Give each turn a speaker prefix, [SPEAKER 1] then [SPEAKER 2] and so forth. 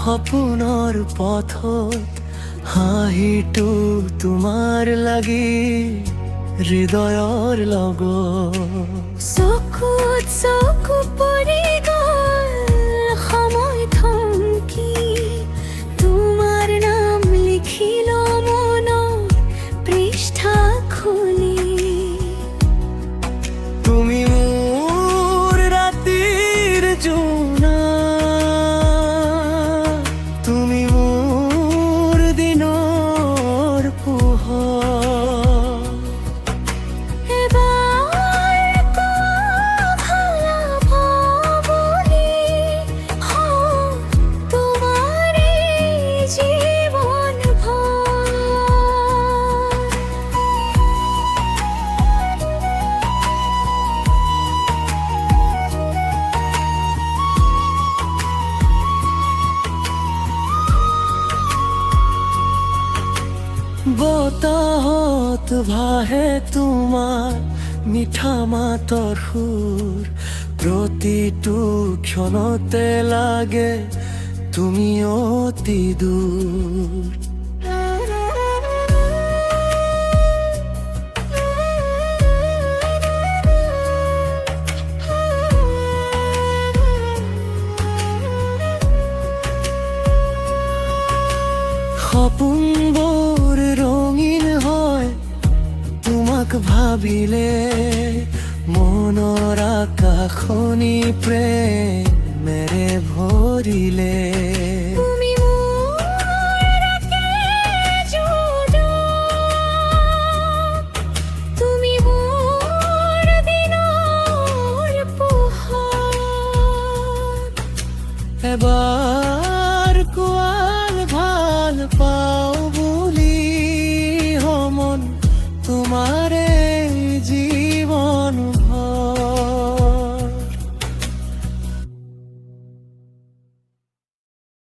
[SPEAKER 1] সপোনৰ পথত হাঁহিটো তোমাৰ লাগি হৃদয়ৰ লগত
[SPEAKER 2] চকুত চকু পৰি গ'ল সময় থমকি তোমাৰ নাম লিখিল মনত পৃষ্ঠা খুলি
[SPEAKER 1] তুমি মোৰ ৰাতিৰ জোনা তুমি মোৰ দিনৰ পোহৰ
[SPEAKER 2] এবাৰ ভাবলি তোমাৰ জীৱন ভৰ
[SPEAKER 1] বতাহত ভাহে তোমাৰ মিঠা মাতৰ সুৰ প্ৰতিটো ক্ষণতে লাগে তুমি অতি দূৰ সপোনবোৰ ৰঙীন হয় তোমাক ভাবিলে মনৰ আকাশনি প্ৰেমেৰে ভৰিলে